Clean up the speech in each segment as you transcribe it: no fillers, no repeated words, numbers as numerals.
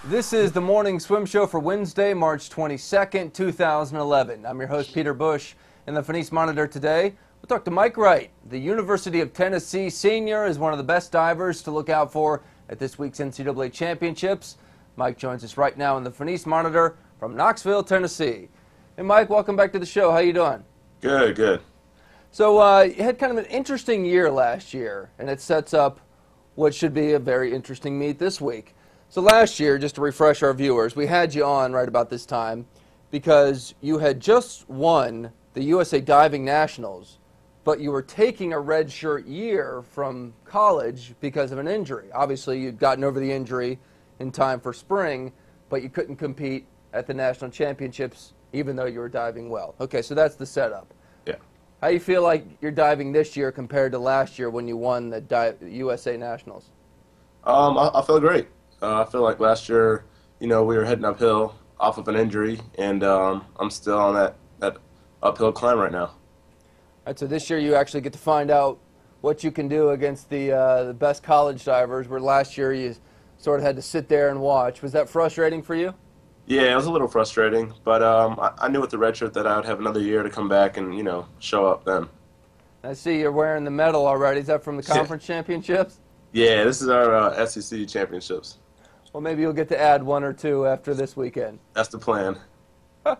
This is the Morning Swim Show for Wednesday, March 22nd, 2011. I'm your host, Peter Bush. In the Phoenix Monitor today, we'll talk to Mike Wright. The University of Tennessee senior is one of the best divers to look out for at this week's NCAA championships. Mike joins us right now in the Phoenix Monitor from Knoxville, Tennessee. Hey, Mike, welcome back to the show. How you doing? Good, good. So you had kind of an interesting year last year, and it sets up what should be a very interesting meet this week. So last year, just to refresh our viewers, we had you on right about this time because you had just won the USA Diving Nationals, but you were taking a redshirt year from college because of an injury. Obviously, you'd gotten over the injury in time for spring, but you couldn't compete at the national championships even though you were diving well. Okay, so that's the setup. Yeah. How do you feel like you're diving this year compared to last year when you won the USA Nationals? I feel great. I feel like last year, we were heading uphill off of an injury, and I'm still on that uphill climb right now. All right, so this year you actually get to find out what you can do against the best college divers, where last year you sort of had to sit there and watch. Was that frustrating for you? Yeah, it was a little frustrating, but I knew with the redshirt that I would have another year to come back and, show up then. I see you're wearing the medal already. Is that from the conference championships? Yeah, this is our SEC championships. Well, maybe you'll get to add one or two after this weekend. That's the plan. Do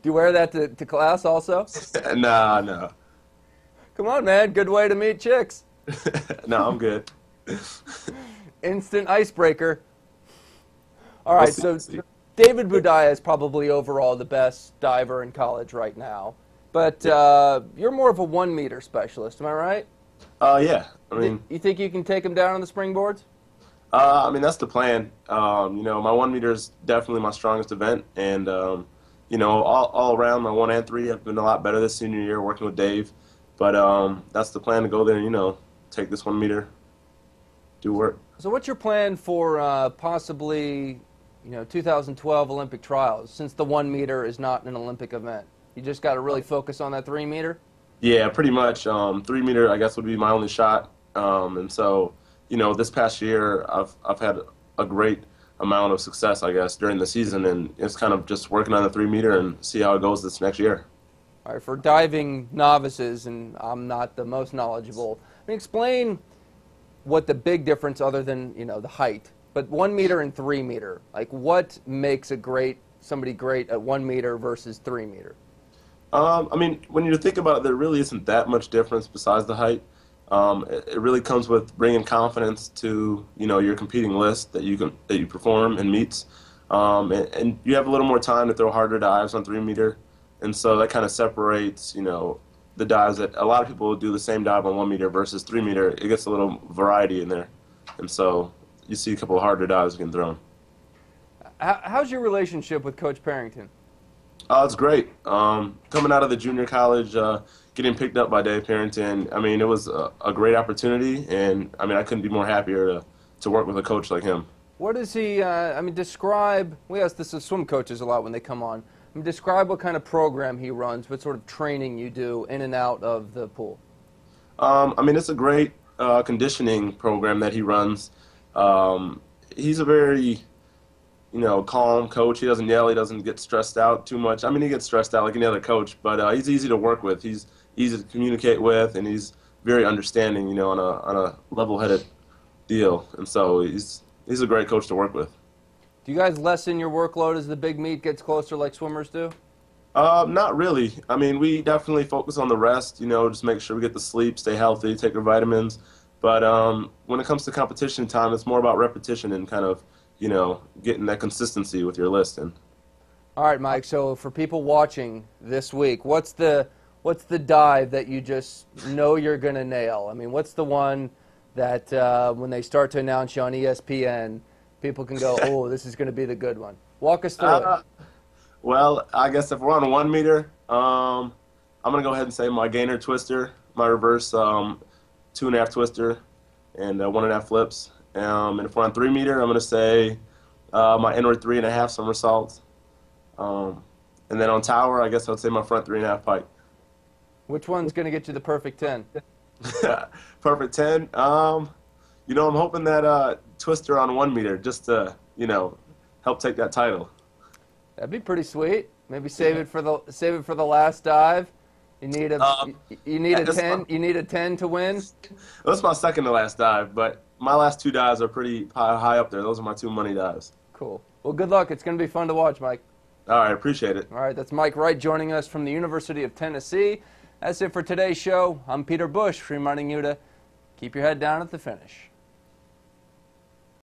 you wear that to class also? No. Come on, man. Good way to meet chicks. No, I'm good. Instant icebreaker. All right, so David Boudia is probably overall the best diver in college right now. But you're more of a 1 meter specialist, am I right? Yeah. You think you can take him down on the springboards? That's the plan. My 1 meter is definitely my strongest event, and all around my 1 and 3 have been a lot better this senior year working with Dave. But that's the plan, to go there and take this 1 meter, do work. So what's your plan for possibly 2012 Olympic trials, since the 1 meter is not an Olympic event? You just got to really focus on that 3 meter? Yeah, pretty much. 3 meter, I guess, would be my only shot. And so, this past year, I've had a great amount of success, I guess, during the season, and it's kind of just working on the 3 meter and see how it goes this next year. All right, for diving novices, and I'm not the most knowledgeable, explain what the big difference, other than the height, but 1 meter and 3 meter, like what makes somebody great at 1 meter versus 3 meter? When you think about it, there really isn't that much difference besides the height. It really comes with bringing confidence to your competing list that you perform in meets, and you have a little more time to throw harder dives on 3 meter, and so that kind of separates the dives that a lot of people do the same dive on 1 meter versus 3 meter. It gets a little variety in there, and so you see a couple of harder dives getting thrown. How's your relationship with Coach Parrington? It's great. Coming out of the junior college, getting picked up by Dave Parrington, it was a great opportunity, and I couldn't be more happier to work with a coach like him. What is he, describe, we ask this of swim coaches a lot when they come on, describe what kind of program he runs, what sort of training you do in and out of the pool. It's a great conditioning program that he runs. He's a very calm coach. He doesn't yell. He doesn't get stressed out too much. He gets stressed out like any other coach, but he's easy to work with. He's easy to communicate with, and he's very understanding, on a level-headed deal. And so he's a great coach to work with. Do you guys lessen your workload as the big meet gets closer like swimmers do? Not really. We definitely focus on the rest, just make sure we get the sleep, stay healthy, take our vitamins. But when it comes to competition time, it's more about repetition and kind of getting that consistency with your list. And all right, Mike, so for people watching this week, what's the dive that you just know you're going to nail? What's the one that when they start to announce you on ESPN, people can go, oh, this is going to be the good one? Walk us through it. Well, I guess if we're on a 1 meter, I'm going to go ahead and say my gainer twister, my reverse 2.5 twister, and 1.5 flips. And if we're on 3 meter, I'm going to say my inward 3.5 somersaults. And then on tower, I guess I would say my front 3.5 pike. Which one's going to get you the perfect 10? Perfect 10. I'm hoping that twister on 1 meter, just to, help take that title. That'd be pretty sweet. Maybe save it for the last dive. You need a you need a 10. You need a 10 to win. That's my second to last dive, but my last 2 dives are pretty high up there. Those are my 2 money dives. Cool. Well, good luck. It's going to be fun to watch, Mike. All right, appreciate it. All right, that's Mike Wright joining us from the University of Tennessee. That's it for today's show. I'm Peter Bush, reminding you to keep your head down at the finish.